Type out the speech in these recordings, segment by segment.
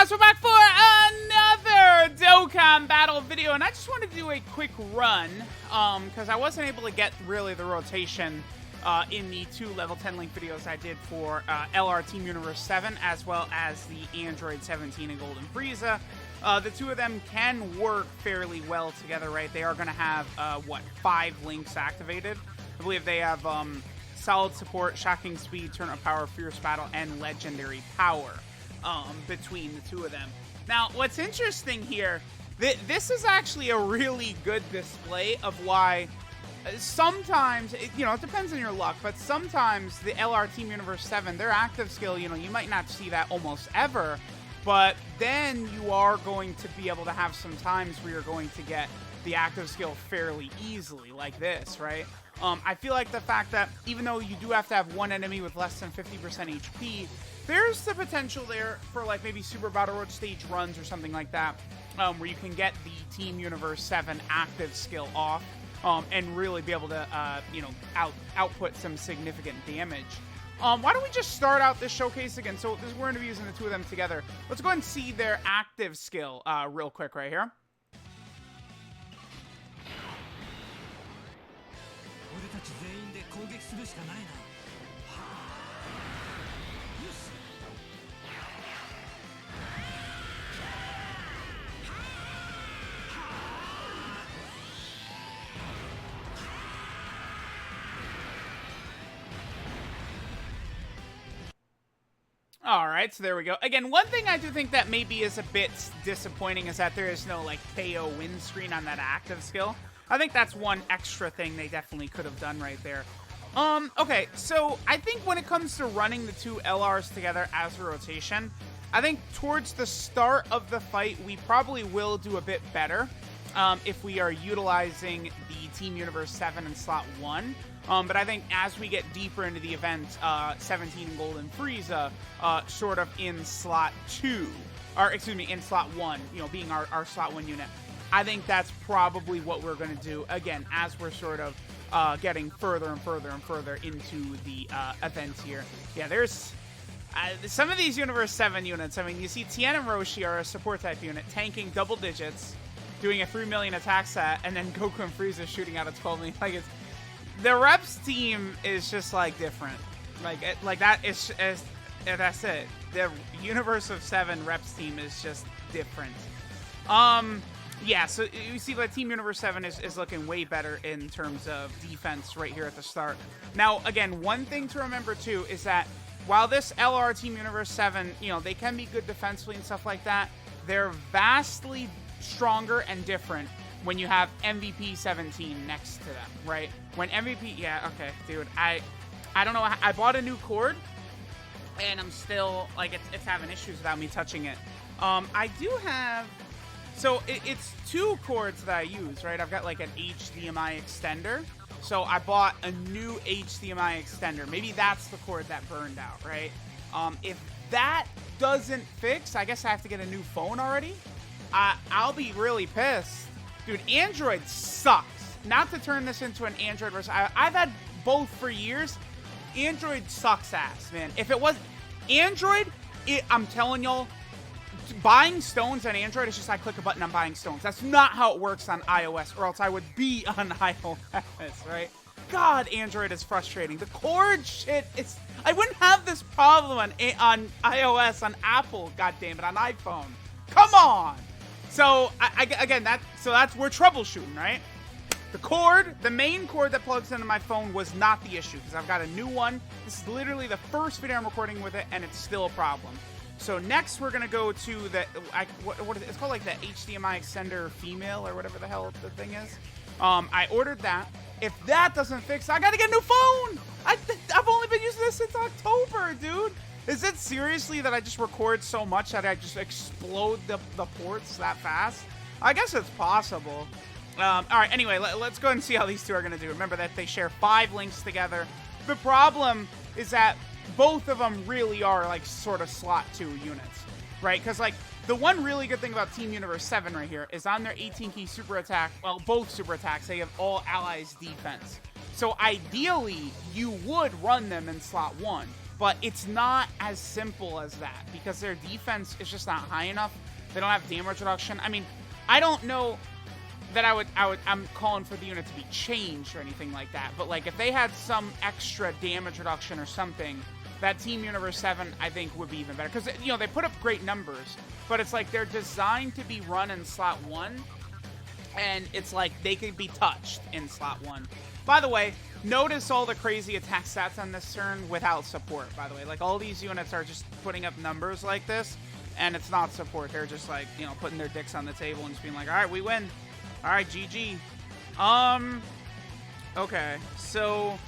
guys, we're back for another Dokkan battle video, and I just wanted to do a quick run, because I wasn't able to get really the rotation in the two level 10 link videos I did for LR Team Universe 7, as well as the Android 17 and Golden Frieza. The two of them can work fairly well together, right? They are going to have, 5 links activated. I believe they have solid support, shocking speed, turn up power, fierce battle, and legendary power. Between the two of them. Now, what's interesting here, this is actually a really good display of why sometimes, it depends on your luck, but sometimes the LR Team Universe 7, their active skill, you might not see that almost ever, but then you are going to be able to have some times where you're going to get the active skill fairly easily, like this, right? I feel like the fact that even though you do have to have one enemy with less than 50% HP, there's the potential there for like maybe Super Battle Road stage runs or something like that, where you can get the Team Universe 7 active skill off, and really be able to, output some significant damage. Why don't we just start out this showcase again? So we're going to be using the two of them together. Let's go ahead and see their active skill real quick right here. All right, so there we go. Again, one thing I do think that maybe is a bit disappointing is that there is no, like, KO win screen on that active skill. I think that's one extra thing they definitely could have done right there. Okay, so I think when it comes to running the two LRs together as a rotation, I think towards the start of the fight, we probably will do a bit better if we are utilizing the Team Universe 7 in slot 1. But I think as we get deeper into the event, 17 and Golden Frieza, sort of in slot 2, or excuse me, in slot 1, being our slot 1 unit, I think that's probably what we're going to do, again, as we're sort of getting further and further and further into the events here. Yeah, there's some of these Universe 7 units. I mean, you see Tien and Roshi are a support type unit, tanking double digits, doing a 3 million attack set, and then Goku and Frieza shooting out a 12 million. Like, the reps team is just like different. Like that is that's it. The Universe of 7 reps team is just different. Yeah, so you see that Team Universe 7 is looking way better in terms of defense right here at the start. Now, again, one thing to remember too is that while this LR Team Universe 7, they can be good defensively and stuff like that, they're vastly stronger and different when you have MVP 17 next to them, right? When MVP, yeah, okay, dude, I don't know, I bought a new cord, and I'm still, like, it's having issues without me touching it. I do have, so it's 2 cords that I use, right? I've got, like, an HDMI extender, so I bought a new HDMI extender. Maybe that's the cord that burned out, right? If that doesn't fix, I guess I have to get a new phone already. I'll be really pissed. Dude, Android sucks. Not to turn this into an Android versus I've had both for years. Android sucks ass, man. If it was Android, I'm telling y'all, buying stones on Android is just I click a button, I'm buying stones. That's not how it works on iOS, or else I would be on iOS, right? God, Android is frustrating. The cord shit, I wouldn't have this problem on iOS, on Apple, goddammit, on iPhone. Come on! So, we're troubleshooting, right? The cord, the main cord that plugs into my phone was not the issue, because I've got a new one. This is literally the first video I'm recording with it, and it's still a problem. So next, we're going to go to the, what is it? It's called like the HDMI extender female, or whatever the hell the thing is. I ordered that. If that doesn't fix, I got to get a new phone! I've only been using this since October, dude! Is it seriously that I just record so much that I just explode the ports that fast? I guess it's possible. Alright, anyway, let's go ahead and see how these two are going to do. Remember that they share 5 links together. The problem is that both of them really are, like, sort of slot 2 units, right? Because, like, the one really good thing about Team Universe 7 right here is on their 18-key super attack, well, both super attacks, they have all allies defense. So ideally, you would run them in slot 1. but it's not as simple as that because their defense is just not high enough. They don't have damage reduction. I mean, I don't know that I'm calling for the unit to be changed or anything like that, but like if they had some extra damage reduction or something, that Team Universe 7 I think would be even better because, you know, they put up great numbers, but it's like they're designed to be run in slot 1, and it's like they could be touched in slot 1. By the way, notice all the crazy attack stats on this turn without support, by the way. Like, all these units are just putting up numbers like this, and it's not support. They're just, like, you know, putting their dicks on the table and just being like, all right, we win. All right, GG. Okay, so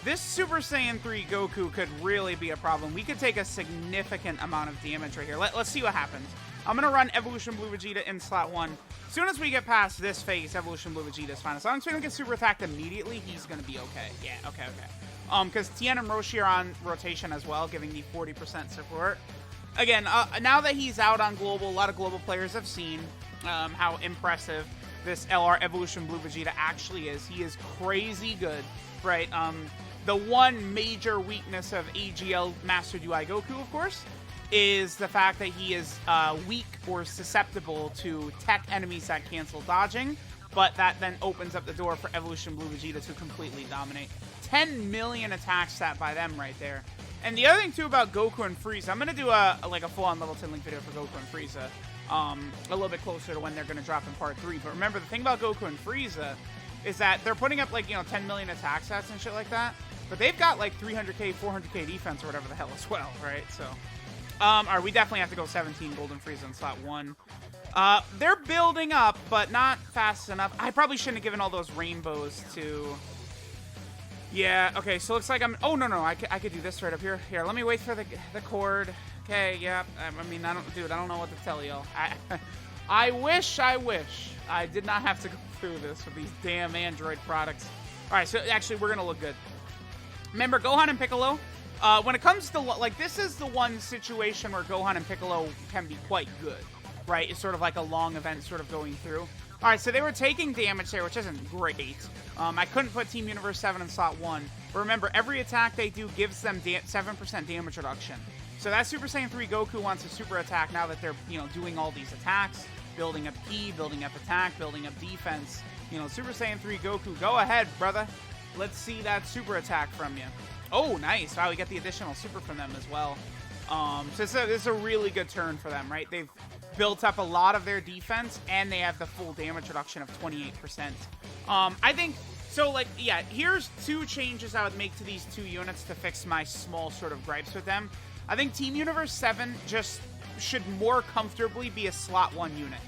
this Super Saiyan 3 Goku could really be a problem. We could take a significant amount of damage right here. Let's see what happens. I'm going to run Evolution Blue Vegeta in slot 1. As soon as we get past this phase, Evolution Blue Vegeta is fine. As long as we don't get super attacked immediately, he's going to be okay. Yeah, okay. Because Tien and Roshi are on rotation as well, giving me 40% support. Again, now that he's out on Global, a lot of Global players have seen how impressive this LR Evolution Blue Vegeta actually is. He is crazy good, right? The one major weakness of AGL Mastered UI Goku, of course, is the fact that he is weak or susceptible to tech enemies that cancel dodging, but that then opens up the door for Evolution Blue Vegeta to completely dominate. 10 million attack stat by them right there. And the other thing, too, about Goku and Frieza, I'm going to do a full-on level 10 link video for Goku and Frieza a little bit closer to when they're going to drop in part 3. But remember, the thing about Goku and Frieza is that they're putting up, like, you know, 10 million attack stats and shit like that, but they've got, like, 300k, 400k defense or whatever the hell as well, right? So, all right, we definitely have to go 17 Golden Frieza in slot 1. They're building up, but not fast enough. I probably shouldn't have given all those rainbows to... Yeah, okay, so it looks like I'm... Oh, no, I could do this right up here. Here, let me wait for the cord. Okay, yeah, I mean, I don't know what to tell y'all. I wish I did not have to go through this with these damn Android products. All right, so actually, we're going to look good. Remember, Gohan and Piccolo, when it comes to, like, this is the one situation where Gohan and Piccolo can be quite good, right? It's sort of like a long event sort of going through. All right, so they were taking damage there, which isn't great. I couldn't put Team Universe 7 in slot 1. But remember, every attack they do gives them 7% damage reduction. So that Super Saiyan 3 Goku wants a super attack now that they're, you know, doing all these attacks, building up ki, building up attack, building up defense. You know, Super Saiyan 3 Goku, go ahead, brother. Let's see that super attack from you. Oh, nice. Wow, we get the additional super from them as well. So this is a really good turn for them, right? They've built up a lot of their defense, and they have the full damage reduction of 28%. I think, so, like, yeah, here's 2 changes I would make to these 2 units to fix my small sort of gripes with them. I think Team Universe 7 just should more comfortably be a slot 1 unit.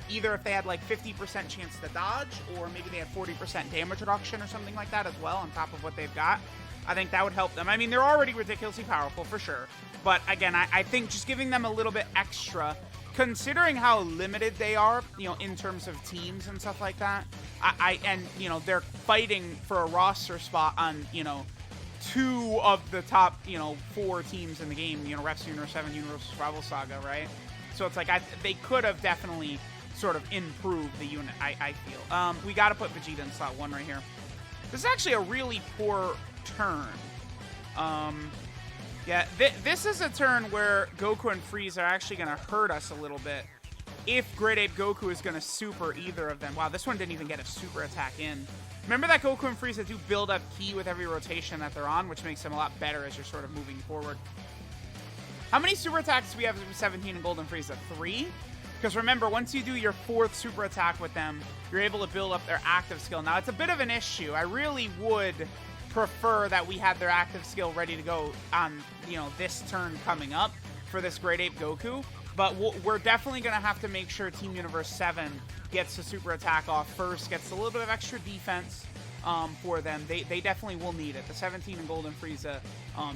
Either if they had, like, 50% chance to dodge, or maybe they had 40% damage reduction or something like that as well on top of what they've got. I think that would help them. I mean, they're already ridiculously powerful, for sure. But, again, I think just giving them a little bit extra, considering how limited they are, you know, in terms of teams and stuff like that, and, you know, they're fighting for a roster spot on, you know, 2 of the top, you know, 4 teams in the game, you know, Refs Universe 7, Universe Rival Saga, right? So it's like, they could have definitely sort of improved the unit, I feel. We got to put Vegeta in slot 1 right here. This is actually a really poor turn. Yeah, this is a turn where Goku and Frieza are actually going to hurt us a little bit if Great Ape Goku is going to super either of them. Wow, this one didn't even get a super attack in. Remember that Goku and Frieza do build up ki with every rotation that they're on, which makes them a lot better as you're sort of moving forward. How many super attacks do we have with 17 and Golden Frieza? 3? Because remember, once you do your 4th super attack with them, you're able to build up their active skill. Now, it's a bit of an issue. I really would prefer that we had their active skill ready to go on, you know, this turn coming up for this Great Ape Goku. But we're definitely going to have to make sure Team Universe 7 gets the super attack off first, gets a little bit of extra defense for them. They definitely will need it. The 17 and Golden Frieza,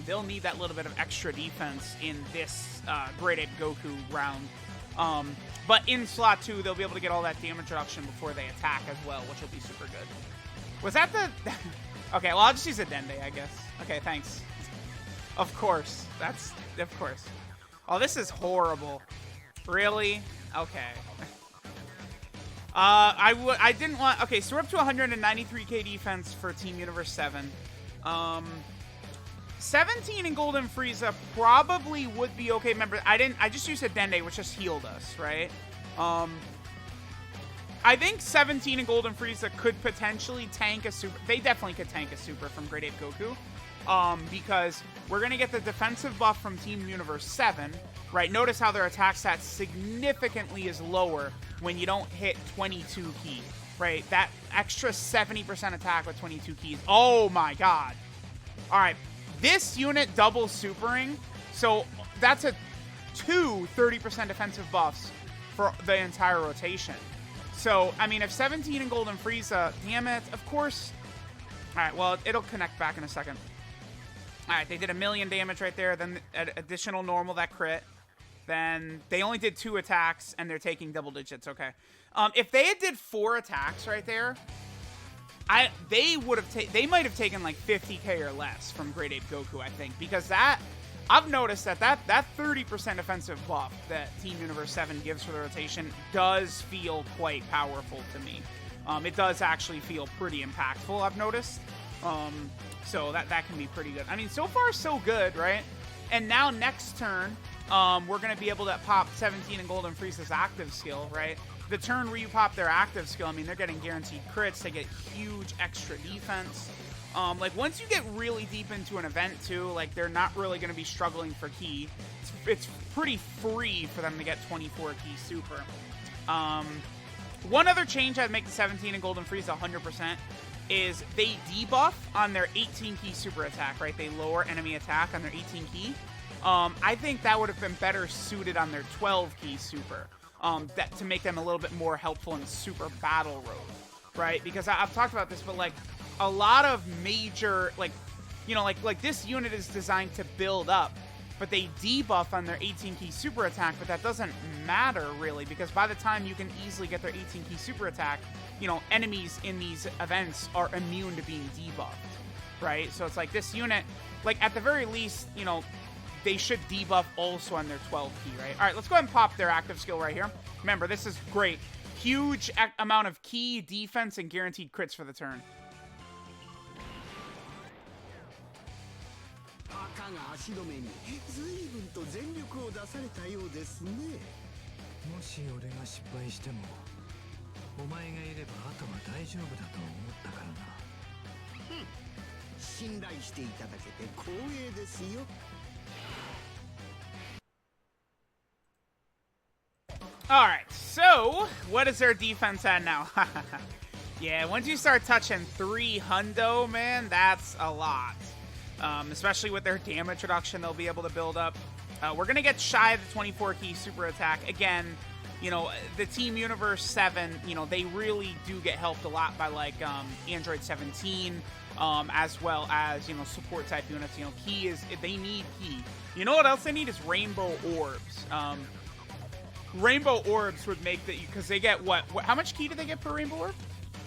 they'll need that little bit of extra defense in this Great Ape Goku round. But in slot 2, they'll be able to get all that damage reduction before they attack as well, which will be super good. Was that the... Okay, well, I'll just use a Dende, I guess. Okay, thanks. Of course. Of course. Oh, this is horrible. Really? Okay. I didn't want... Okay, so we're up to 193k defense for Team Universe 7. 17 in Golden Frieza probably would be okay. Remember, I just used a Dende, which just healed us, right? I think 17 in Golden Frieza could potentially tank a super. They definitely could tank a super from Great Ape Goku. Because we're going to get the defensive buff from Team Universe 7, right? Notice how their attack stat significantly is lower when you don't hit 22 key, right? That extra 70% attack with 22 keys. Oh my god. All right. This unit double supering, so that's a 30% defensive buffs for the entire rotation. So, I mean, if 17 in Golden Frieza, damn it, of course. All right, well, it'll connect back in a second. All right, they did 1,000,000 damage right there. Then additional normal, that crit. Then they only did 2 attacks, and they're taking double digits. Okay. If they had did 4 attacks right there, they might have taken like 50k or less from Great Ape Goku, I think, because I've noticed that 30% offensive buff that Team Universe 7 gives for the rotation does feel quite powerful to me. It does actually feel pretty impactful, I've noticed. So that can be pretty good. I mean, so far so good, right? And now next turn, we're going to be able to pop 17 in Golden Frieza's active skill, right? The turn where you pop their active skill, I mean, they're getting guaranteed crits. They get huge extra defense. Like, once you get really deep into an event, too, like, they're not really going to be struggling for key. It's pretty free for them to get 24 key super. One other change I'd make to 17 in Golden Frieza 100% is they debuff on their 18 key super attack, right? They lower enemy attack on their 18 key. I think that would have been better suited on their 12 key super. To make them a little bit more helpful in super battle road, right? Because I've talked about this, but like a lot of major, like, you know, like this unit is designed to build up, but they debuff on their 18 key super attack, but that doesn't matter really, because by the time you can easily get their 18 key super attack, you know, enemies in these events are immune to being debuffed, right? So it's like this unit, like at the very least, you know, they should debuff also on their 12 key, right? All right, let's go ahead and pop their active skill right here. Remember, this is great. Huge amount of key, defense, and guaranteed crits for the turn. Alright, so what is their defense at now? Yeah, once you start touching 3 hundo, man, that's a lot. Especially with their damage reduction they'll be able to build up. We're going to get shy of the 24 key super attack. Again, you know, the Team Universe 7, you know, they really do get helped a lot by, like, Android 17, as well as, you know, support type units. You know, key is, they need key. You know what else they need is rainbow orbs. Rainbow orbs would make the, because they get what, how much key do they get per rainbow orb?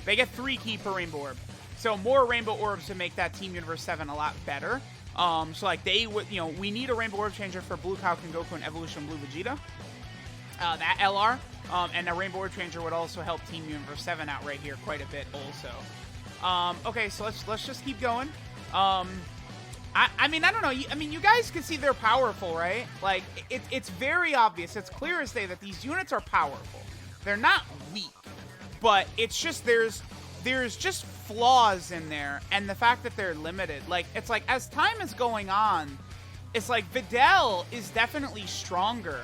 They get 3 key per rainbow orb. So more rainbow orbs would make that Team Universe 7 a lot better. So like they would, you know, we need a rainbow orb changer for Blue Falcon Goku and Evolution Blue Vegeta. That LR, and a rainbow orb changer would also help Team Universe 7 out right here quite a bit also. Okay, so let's just keep going. I mean, I don't know. I mean, you guys can see they're powerful, right? Like, it's very obvious. It's clear as day that these units are powerful. They're not weak, but it's just there's just flaws in there, and the fact that they're limited. Like, it's like as time is going on, it's like Videl is definitely stronger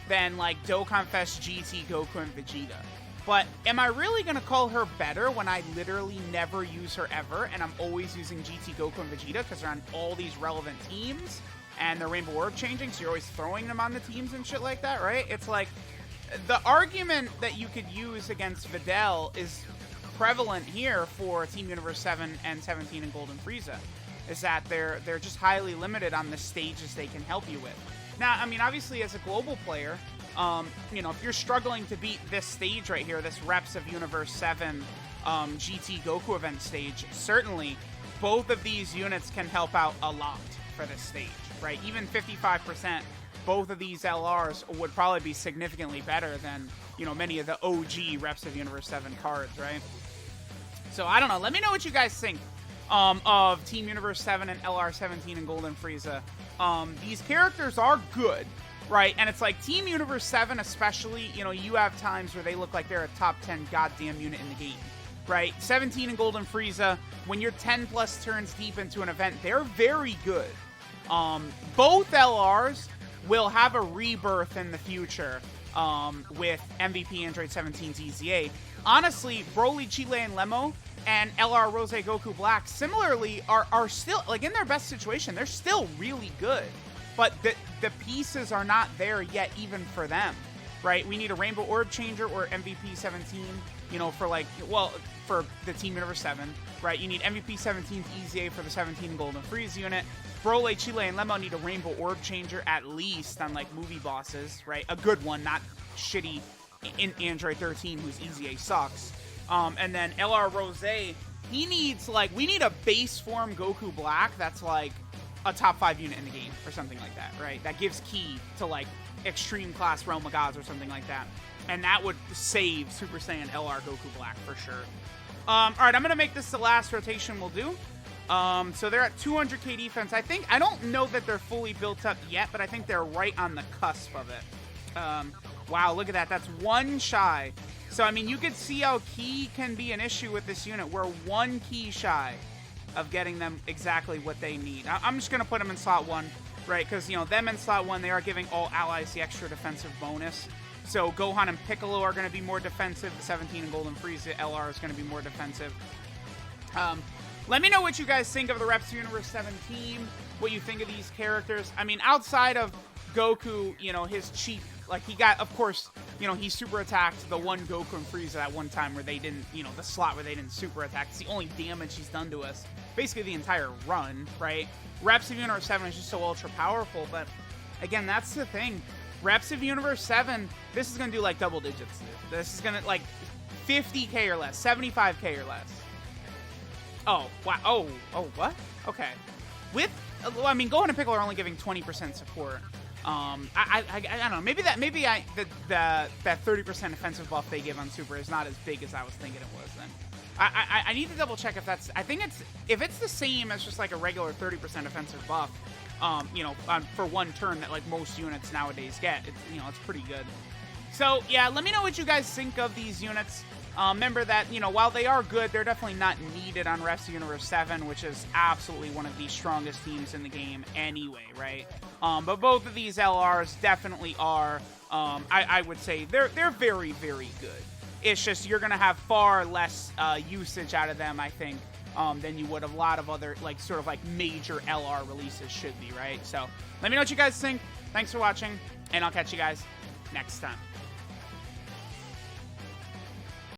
than like Dokkan Fest GT Goku and Vegeta. But am I really going to call her better when I literally never use her ever, and I'm always using GT Goku and Vegeta because they're on all these relevant teams, and they're Rainbow Orb changing, so you're always throwing them on the teams and shit like that, right? It's like, the argument that you could use against Videl is prevalent here for Team Universe 7 and 17 and Golden Frieza, is that they're just highly limited on the stages they can help you with. Now, I mean, obviously, as a global player, you know, if you're struggling to beat this stage right here, this Reps of Universe 7 GT Goku event stage, certainly both of these units can help out a lot for this stage, right? Even 55%, both of these LRs would probably be significantly better than, you know, many of the OG Reps of Universe 7 cards, right? So, I don't know. Let me know what you guys think. of Team Universe 7 and LR17 and Golden Frieza. These characters are good, right? And it's like Team Universe 7 especially, you know, you have times where they look like they're a top 10 goddamn unit in the game, right? 17 and Golden Frieza, when you're 10 plus turns deep into an event, they're very good. Both LRs will have a rebirth in the future with MVP Android 17's EZA. Honestly, Broly, Chile, and Lemo and LR Rose Goku Black similarly are still, like, in their best situation. They're still really good, but the pieces are not there yet even for them, right? We need a Rainbow Orb Changer or MVP 17, you know, for like, well, for the Team Universe 7, right? You need MVP 17's EZA for the 17 Golden Frieza unit. Broly, Chile, and Lemo need a Rainbow Orb Changer at least on, like, movie bosses, right? A good one, not shitty in Android 13, whose EZA sucks. And then LR Rose, he needs, like, we need a base form Goku Black that's, like, a top 5 unit in the game or something like that, right? That gives key to, like, Extreme Class Realm of Gods or something like that. And that would save Super Saiyan LR Goku Black for sure. Alright, I'm going to make this the last rotation we'll do. So they're at 200k defense. I don't know that they're fully built up yet, but I think they're right on the cusp of it. Wow, look at that. That's one shy. So, I mean, you could see how key can be an issue with this unit. We're one key shy of getting them exactly what they need. I'm just going to put them in slot 1, right? Because, you know, them in slot 1, they are giving all allies the extra defensive bonus. So, Gohan and Piccolo are going to be more defensive. The 17 and Golden Frieza LR is going to be more defensive. Let me know what you guys think of the Reps Universe 7 team, what you think of these characters. I mean, outside of Goku, you know, his cheap, like, he got, of course, you know, he super attacked the one Goku and Frieza at one time where they didn't, you know, the slot where they didn't super attack. It's the only damage he's done to us, basically the entire run, right? Reps of Universe 7 is just so ultra powerful, but again, that's the thing. Reps of Universe 7, this is going to do, like, double digits. This is going to, like, 50k or less, 75k or less. Oh, wow. Oh, what? Okay. With, I mean, Gohan and Piccolo are only giving 20% support. I don't know. Maybe that 30% offensive buff they give on Super is not as big as I was thinking it was then. I need to double check if that's, if it's the same as just like a regular 30% offensive buff, you know, for one turn that like most units nowadays get, you know, it's pretty good. So yeah, let me know what you guys think of these units. Remember that, you know, while they are good, they're definitely not needed on Reps of Universe 7, which is absolutely one of the strongest teams in the game anyway, right? But both of these LRs definitely are, I would say, they're very, very good. It's just you're going to have far less usage out of them, I think, than you would of a lot of other, like, sort of, like, major LR releases should be, right? So, let me know what you guys think. Thanks for watching, and I'll catch you guys next time.